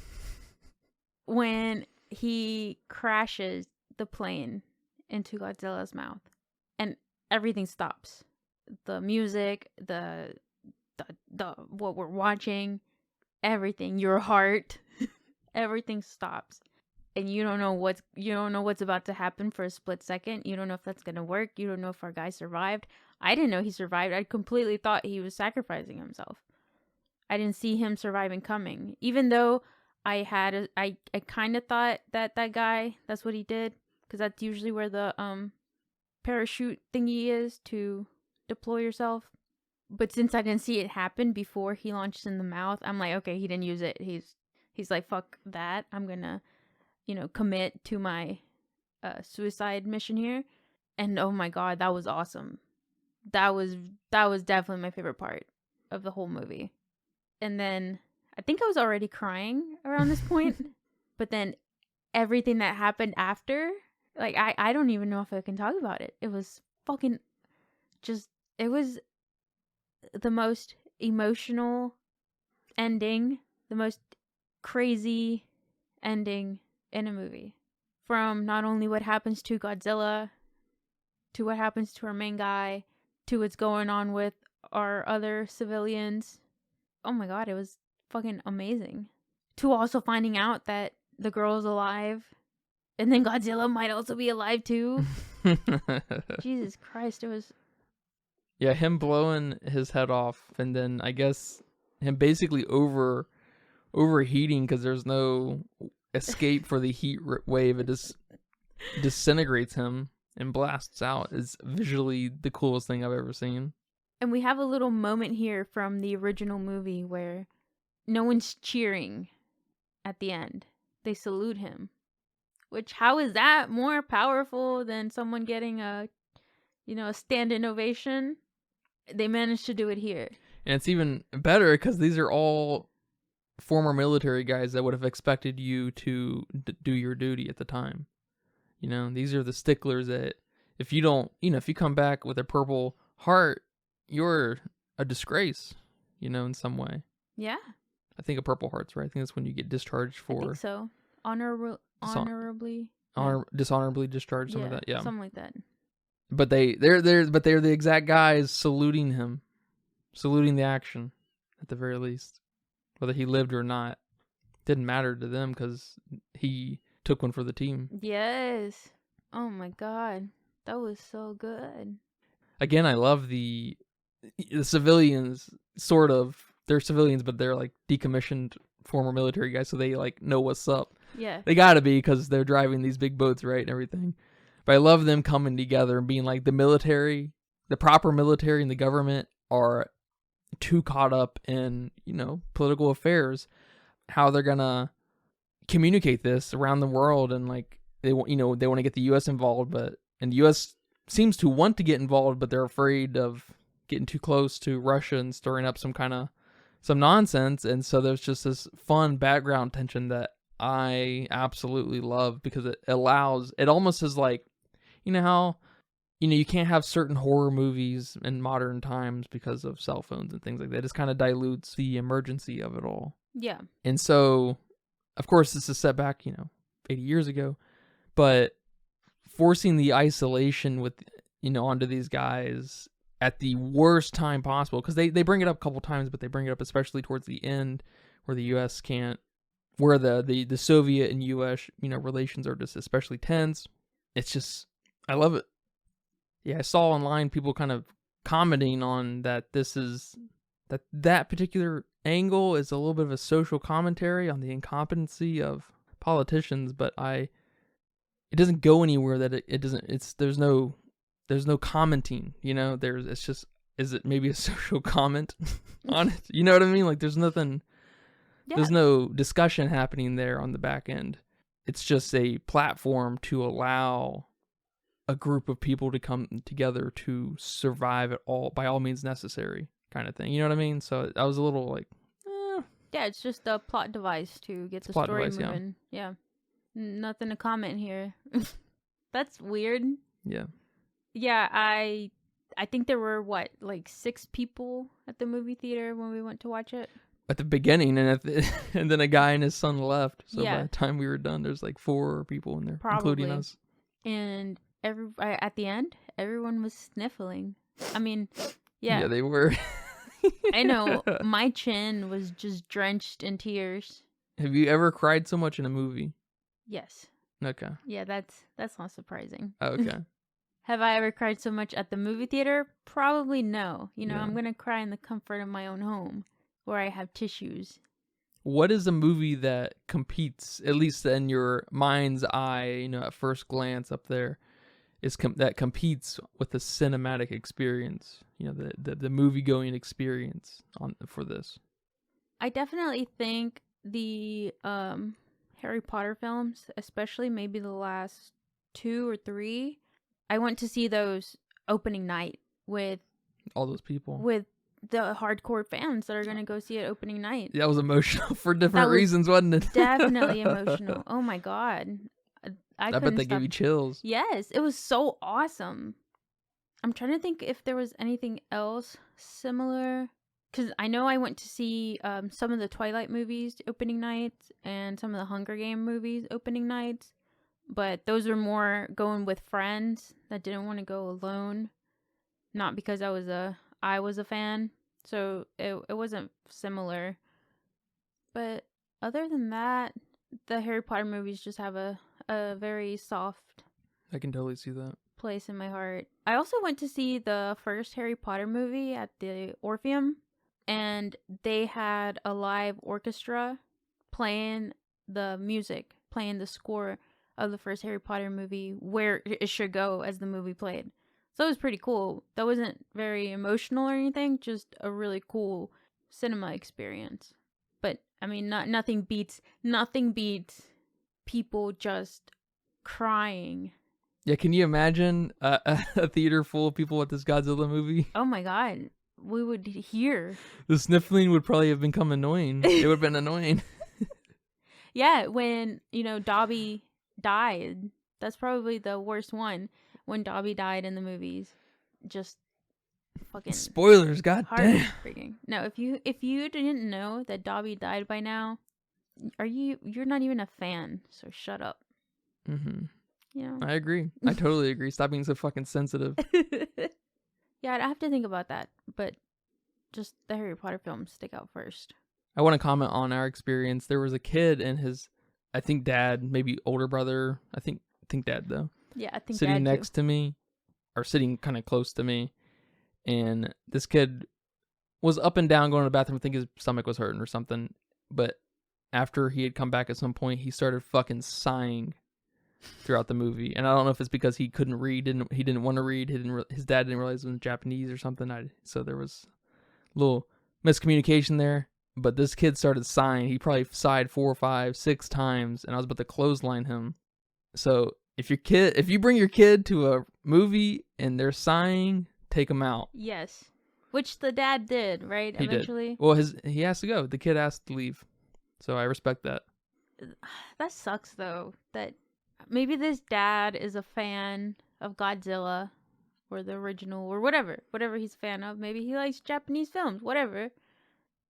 When he crashes the plane into Godzilla's mouth and everything stops. The music, the what we're watching, everything, your heart, everything stops. And you don't know what's about to happen for a split second. You don't know if that's going to work. You don't know if our guy survived. I didn't know he survived. I completely thought he was sacrificing himself. I didn't see him surviving coming. Even though I kind of thought that guy, that's what he did. Because that's usually where the parachute thingy is to deploy yourself. But since I didn't see it happen before he launched in the mouth, I'm like, okay, he didn't use it. He's like, fuck that. I'm going to, commit to my suicide mission here. And oh my God, that was awesome. That was definitely my favorite part of the whole movie. And then I think I was already crying around this point. But then everything that happened after, like, I don't even know if I can talk about it. It was fucking it was the most emotional ending, the most crazy ending in a movie From not only what happens to Godzilla, to what happens to our main guy, to what's going on with our other civilians. Oh my god, it was fucking amazing. To also finding out that the girl's alive, and then Godzilla might also be alive too. Jesus Christ, it was... Yeah, him blowing his head off, and then I guess him basically overheating because there's no escape for the heat wave. It just disintegrates him and blasts out. Is visually the coolest thing I've ever seen. And we have a little moment here from the original movie where no one's cheering at the end. They salute him. Which, how is that more powerful than someone getting a standing ovation? They managed to do it here. And it's even better because these are all former military guys that would have expected you to do your duty at the time. These are the sticklers that if you don't, if you come back with a Purple Heart, you're a disgrace, in some way. Yeah. I think a Purple Heart's right. I think that's when you get discharged for. I think so. Honorably. Dishonorably discharged, something like that. Yeah. Something like that. But they're the exact guys saluting him, saluting the action, at the very least, whether he lived or not, didn't matter to them because he took one for the team. Yes. Oh my god, that was so good. Again, I love the civilians. Sort of, they're civilians, but they're like decommissioned former military guys, so they like know what's up. Yeah. They gotta be because they're driving these big boats, right, and everything. But I love them coming together and being like the military, the proper military and the government are too caught up in, political affairs, how they're gonna communicate this around the world, and like they want to get the U.S. involved, and the U.S. seems to want to get involved, but they're afraid of getting too close to Russia and stirring up some nonsense, and so there's just this fun background tension that I absolutely love because it almost is like, how you can't have certain horror movies in modern times because of cell phones and things like that. It just kind of dilutes the emergency of it all. Yeah. And so, of course, this is set back, 80 years ago, but forcing the isolation with, onto these guys at the worst time possible, because they bring it up a couple times, but they bring it up especially towards the end where the U.S. can't, where the Soviet and U.S., relations are just especially tense. It's just, I love it. Yeah, I saw online people kind of commenting on that that particular angle is a little bit of a social commentary on the incompetency of politicians, but it doesn't go anywhere that it doesn't, there's no commenting, it's just, is it maybe a social comment on it? You know what I mean? Like there's nothing, there's no discussion happening there on the back end. It's just a platform to allow a group of people to come together to survive at all, by all means necessary, kind of thing. You know what I mean? So I was a little like, yeah, it's just a plot device to get the story moving. Yeah. Nothing to comment here. That's weird. Yeah. Yeah, I think there were 6 people at the movie theater when we went to watch it. At the beginning, and and then a guy and his son left. So yeah. By the time we were done, there's 4 people in there, probably, including us. And at the end, everyone was sniffling. I mean, yeah. Yeah, they were. I know. My chin was just drenched in tears. Have you ever cried so much in a movie? Yes. Okay. Yeah, that's not surprising. Okay. Have I ever cried so much at the movie theater? Probably no. Yeah. I'm going to cry in the comfort of my own home where I have tissues. What is a movie that competes, at least in your mind's eye, at first glance up there, that competes with the cinematic experience, the movie-going experience for this? I definitely think the Harry Potter films, especially maybe the last 2 or 3, I went to see those opening night with all those people, with the hardcore fans that are going to go see it opening night. That was emotional for different reasons, wasn't it? Definitely emotional. Oh my god. I bet they gave you chills. Yes, it was so awesome. I'm trying to think if there was anything else similar, because I know I went to see some of the Twilight movies opening nights and some of the Hunger Game movies opening nights, but those were more going with friends that didn't want to go alone. Not because I was a fan, so it wasn't similar. But other than that, the Harry Potter movies just have a very soft I can totally see that. place in my heart. I also went to see the first Harry Potter movie at the Orpheum, and they had a live orchestra playing the music, playing the score of the first Harry Potter movie where it should go as the movie played. So it was pretty cool. That wasn't very emotional or anything, just a really cool cinema experience. But I mean, nothing beats people just crying. Yeah, can you imagine a theater full of people at this Godzilla movie? Oh my god, we would hear. The sniffling would probably have become annoying. It would have been annoying. Yeah, when, Dobby died, that's probably the worst one. When Dobby died in the movies. Just fucking Spoilers, goddamn. heartbreaking. No, if you didn't know that Dobby died by now, you're not even a fan, so shut up. Mm-hmm. You know? I agree. I totally agree. Stop being so fucking sensitive. Yeah, I'd have to think about that, but just the Harry Potter films stick out first. I want to comment on our experience. There was a kid and his, I think dad, maybe older brother. I think dad though. Yeah, I think sitting Dad next too. to me, or sitting kind of close to me, and this kid was up and down going to the bathroom. I think his stomach was hurting or something. But after he had come back at some point, he started fucking sighing throughout the movie. And I don't know if it's because he couldn't read, he didn't want to read. His dad didn't realize it was Japanese or something. So there was a little miscommunication there. But this kid started sighing. He probably sighed 4, 5, 6 times, and I was about to clothesline him. So if you bring your kid to a movie and they're sighing, take them out. Yes. Which the dad did, right? He Eventually. did. Well, he has to go. The kid asked to leave, so I respect that. That sucks though. That maybe this dad is a fan of Godzilla or the original or whatever he's a fan of. Maybe he likes Japanese films, whatever.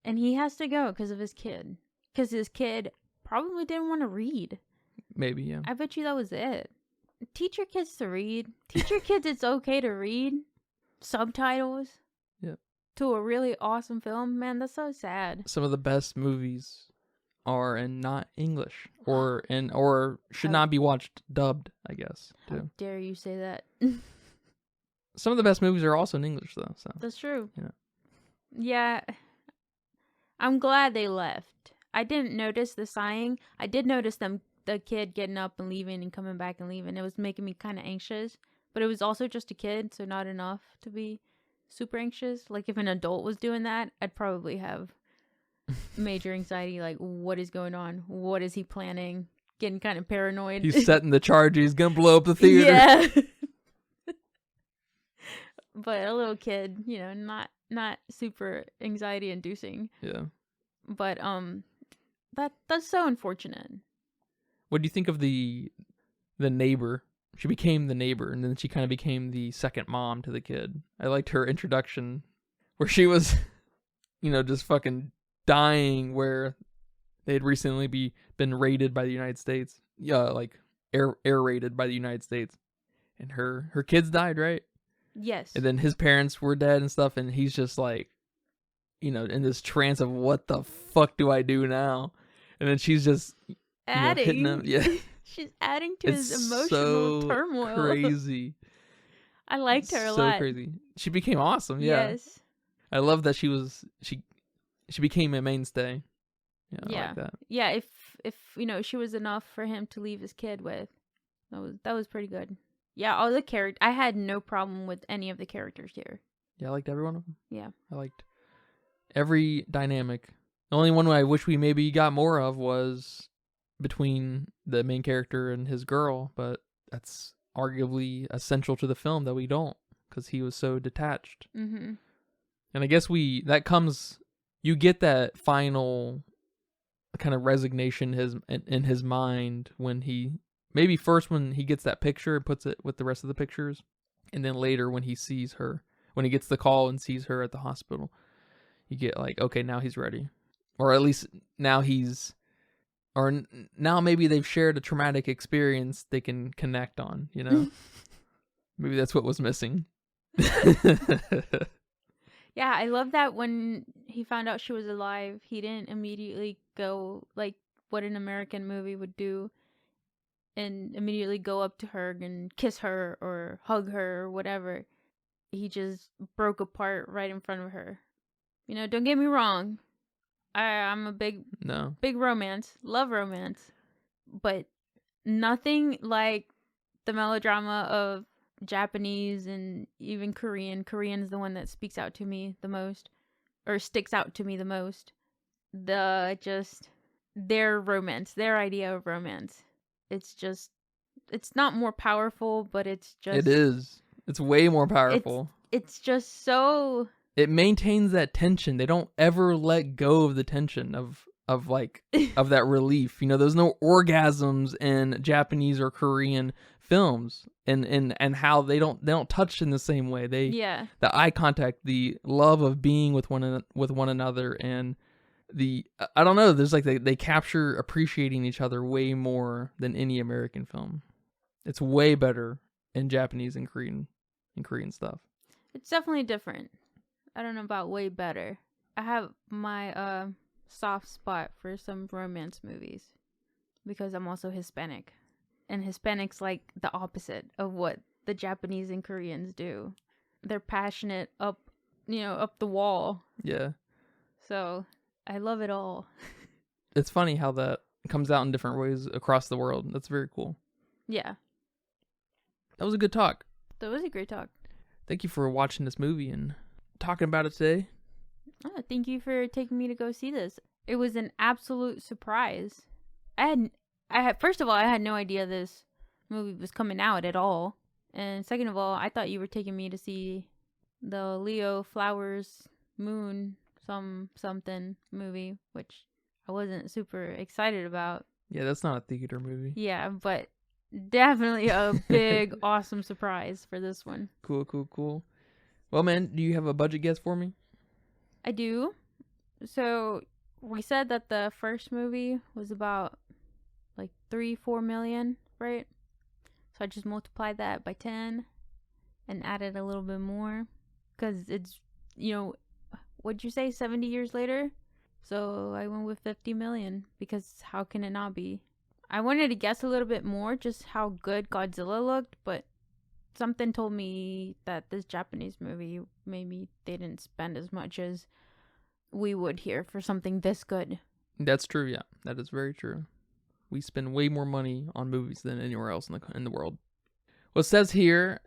And he has to go because of his kid. Because his kid probably didn't want to read. Maybe, yeah. I bet you that was it. Teach your kids to read. Teach your kids it's okay to read subtitles. Yep. To a really awesome film. Man, that's so sad. Some of the best movies are in not English or should not be watched dubbed, I guess. Too. How dare you say that? Some of the best movies are also in English though. So That's true. Yeah. Yeah. I'm glad they left. I didn't notice the sighing. I did notice the kid getting up and leaving and coming back and leaving. It was making me kind of anxious. But it was also just a kid, so not enough to be super anxious. Like if an adult was doing that, I'd probably have major anxiety. Like, what is going on? What is he planning? Getting kind of paranoid. He's setting the charge. He's gonna blow up the theater. Yeah. But a little kid, not super anxiety inducing. Yeah. But that's so unfortunate. What do you think of the neighbor? She became the neighbor, and then she kind of became the second mom to the kid. I liked her introduction, where she was, just fucking dying, where they had recently been raided by the United States. Yeah, like air raided by the United States, and her kids died, right? Yes. And then his parents were dead and stuff, and he's just like, in this trance of what the fuck do I do now? And then she's just hitting him. Yeah. She's adding to his emotional so turmoil. Crazy. I liked her a lot. So crazy. She became awesome. Yeah. Yes. I love that she became a mainstay. Yeah. Yeah. I like that. Yeah. If she was enough for him to leave his kid with, that was pretty good. Yeah. All the characters. I had no problem with any of the characters here. Yeah, I liked every one of them. Yeah. I liked every dynamic. The only one I wish we maybe got more of was between the main character and his girl, but that's arguably essential to the film that we don't, because he was so detached. Mm-hmm. And I guess you get that final kind of resignation in his mind when he gets that picture and puts it with the rest of the pictures, and then later when he sees her, when he gets the call and sees her at the hospital, you get like, okay, now he's ready, or at least now or now maybe they've shared a traumatic experience they can connect on, you know? Maybe that's what was missing. Yeah, I love that when he found out she was alive, he didn't immediately go like what an American movie would do and immediately go up to her and kiss her or hug her or whatever. He just broke apart right in front of her. You know, don't get me wrong. I'm a big romance, love romance, but nothing like the melodrama of Japanese and even Korean. Korean's the one that speaks out to me the most, or sticks out to me the most. Their romance, their idea of romance. It's not more powerful, but it's just... It is. It's way more powerful. It's just so... It maintains that tension. They don't ever let go of the tension of that relief. You know, there's no orgasms in Japanese or Korean films, and how they don't touch in the same way. The eye contact, the love of being with one another, and I don't know. There's like they capture appreciating each other way more than any American film. It's way better in Japanese and Korean stuff. It's definitely different. I don't know about way better. I have my soft spot for some romance movies because I'm also Hispanic. And Hispanics like the opposite of what the Japanese and Koreans do. They're passionate up the wall. Yeah. So I love it all. It's funny how that comes out in different ways across the world. That's very cool. Yeah. That was a good talk. That was a great talk. Thank you for watching this movie and talking about it today. Oh, thank you for taking me to go see this. It was an absolute surprise. First of all, I had no idea this movie was coming out at all. And second of all, I thought you were taking me to see the Leo Flowers Moon something movie, which I wasn't super excited about. Yeah, that's not a theater movie. Yeah, but definitely a big, awesome surprise for this one. Cool. Well, man, do you have a budget guess for me? I do. So we said that the first movie was about like 3-4 million, right? So I just multiplied that by 10 and added a little bit more because it's, what'd you say, 70 years later? So I went with 50 million because how can it not be? I wanted to guess a little bit more just how good Godzilla looked, but something told me that this Japanese movie, maybe they didn't spend as much as we would here for something this good. That's true, yeah. That is very true. We spend way more money on movies than anywhere else in the world. Well, it says here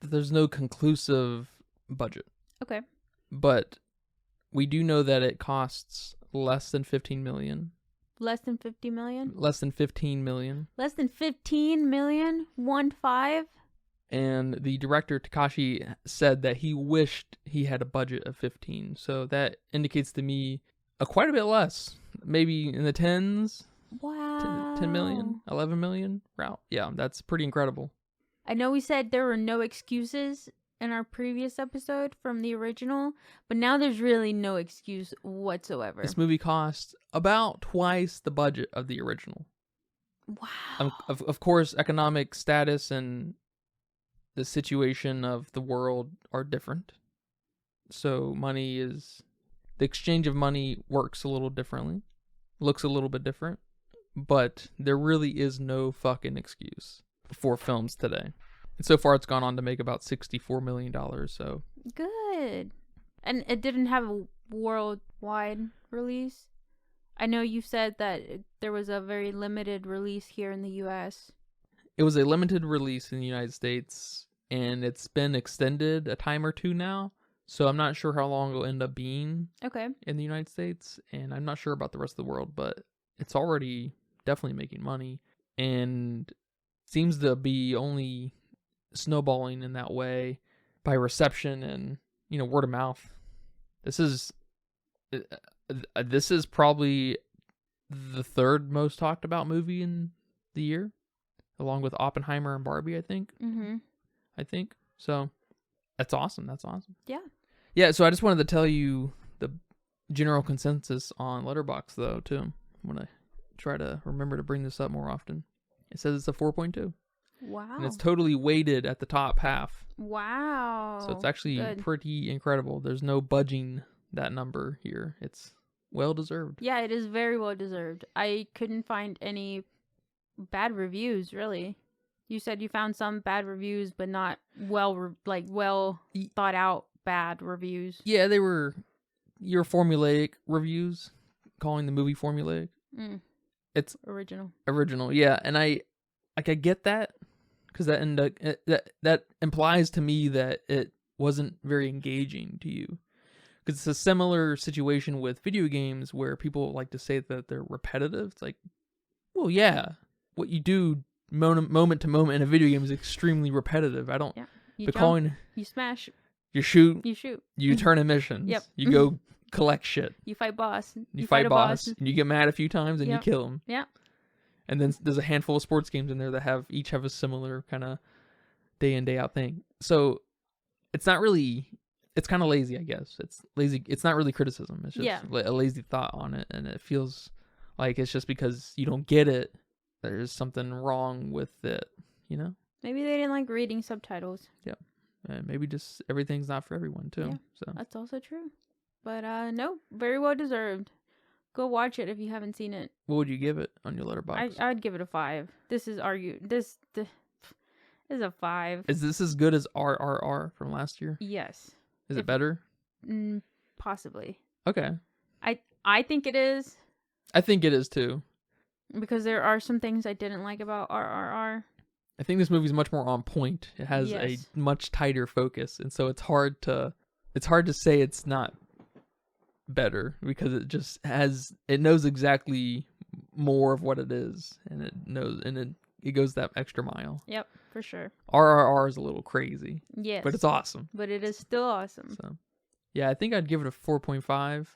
that there's no conclusive budget. Okay. But we do know that it costs less than 15 million. Less than 50 million? Less than 15 million. Less than 15 million? 1-5? And the director, Takashi, said that he wished he had a budget of 15. So that indicates to me quite a bit less. Maybe in the tens. Wow. 10 million? 11 million? Route. Yeah, that's pretty incredible. I know we said there were no excuses in our previous episode from the original, but now there's really no excuse whatsoever. This movie cost about twice the budget of the original. Wow. Of course, economic status and the situation of the world are different. So the exchange of money works a little differently, looks a little bit different, but there really is no fucking excuse for films today. And so far, it's gone on to make about $64 million. So good. And it didn't have a worldwide release. I know you said that there was a very limited release here in the U.S. It was a limited release in the United States, and it's been extended a time or two now. So I'm not sure how long it'll end up being in the United States, and I'm not sure about the rest of the world, but it's already definitely making money, and seems to be only snowballing in that way by reception and word of mouth. This is probably the third most talked about movie in the year, along with Oppenheimer and Barbie, I think. I think so. That's awesome. Yeah, so I just wanted to tell you the general consensus on Letterboxd, though, too. I'm gonna try to remember to bring this up more often. It says it's a 4.2. Wow. And it's totally weighted at the top half. Wow. So it's actually Good. pretty incredible. There's no budging that number here. It's well deserved. Yeah, it is very well deserved. I couldn't find any bad reviews, really. You said you found some bad reviews, but not well thought out bad reviews. Yeah, they were your formulaic reviews, calling the movie formulaic. It's original, yeah. And I get that, because that implies to me that it wasn't very engaging to you. Because it's a similar situation with video games where people like to say that they're repetitive. It's like, well, yeah, what you do moment to moment in a video game is extremely repetitive. I don't. Yeah. You but jump, calling, you smash, you shoot, you turn in missions. Yep. You go collect shit. You fight boss. You fight boss. And you get mad a few times and you kill him. Yeah. And then there's a handful of sports games in there that each have a similar kind of day in, day out thing. So it's not really, it's kind of lazy, I guess. It's lazy. It's not really criticism. It's just a lazy thought on it. And it feels like it's just because you don't get it, there's something wrong with it, you know? Maybe they didn't like reading subtitles. Yeah. And maybe just everything's not for everyone too. Yeah, so that's also true. But no, very well deserved. Go watch it if you haven't seen it. What would you give it on your letterbox? I'd give it a 5. This is this is a 5. Is this as good as RRR from last year? Yes. Is it better? Possibly. Okay. I think it is. I think it is too. Because there are some things I didn't like about RRR. I think this movie's much more on point. It has a much tighter focus, and so it's hard to say it's not better, because it knows exactly more of what it is, and it goes that extra mile. Yep, for sure. RRR is a little crazy. Yes. But it's awesome. But it is still awesome. So, yeah, I think I'd give it a 4.5.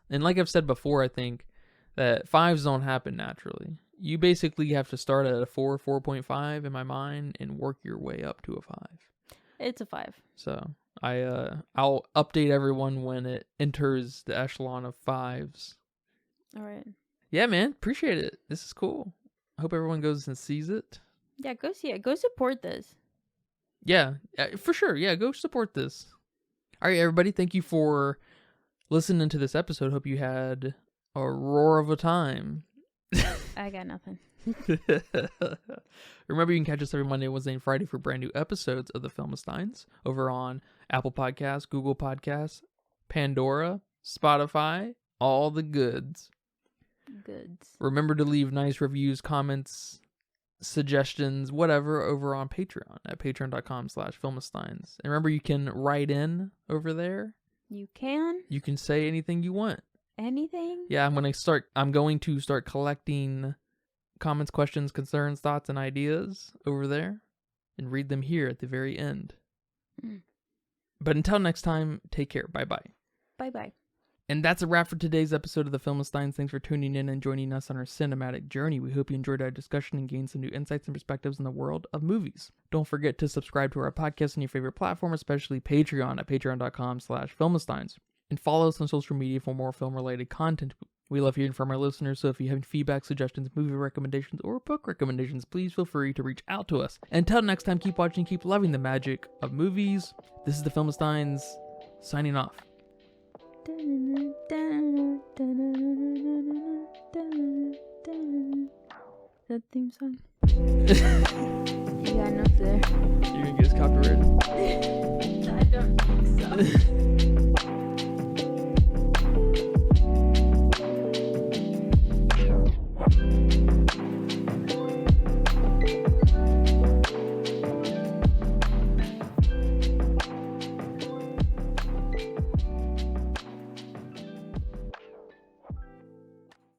And like I've said before, I think that 5s don't happen naturally. You basically have to start at a 4.5 in my mind, and work your way up to a 5. It's a 5. So I'll update everyone when it enters the echelon of 5s. All right. Yeah, man, appreciate it. This is cool. I hope everyone goes and sees it. Yeah, go see it. Go support this. Yeah, for sure. Yeah, go support this. All right, everybody. Thank you for listening to this episode. Hope you had a roar of a time. I got nothing. Remember, you can catch us every Monday, Wednesday, and Friday for brand new episodes of the Filmsteins over on Apple Podcasts, Google Podcasts, Pandora, Spotify, all the goods. Remember to leave nice reviews, comments, suggestions, whatever, over on Patreon at patreon.com/Filmsteins. And remember, you can write in over there. You can? You can say anything you want. Anything? Yeah, I'm going to start collecting comments, questions, concerns, thoughts, and ideas over there, and read them here at the very end. But until next time, take care. Bye-bye. Bye-bye. And that's a wrap for today's episode of the Filmsteins. Thanks for tuning in and joining us on our cinematic journey. We hope you enjoyed our discussion and gained some new insights and perspectives in the world of movies. Don't forget to subscribe to our podcast on your favorite platform, especially Patreon at patreon.com/Filmsteins. And follow us on social media for more film-related content. We love hearing from our listeners, so if you have feedback, suggestions, movie recommendations, or book recommendations, please feel free to reach out to us. Until next time, keep watching, keep loving the magic of movies. This is the Filmsteins, signing off. That theme song. You got enough there. You're gonna get us copyrighted. I don't think so.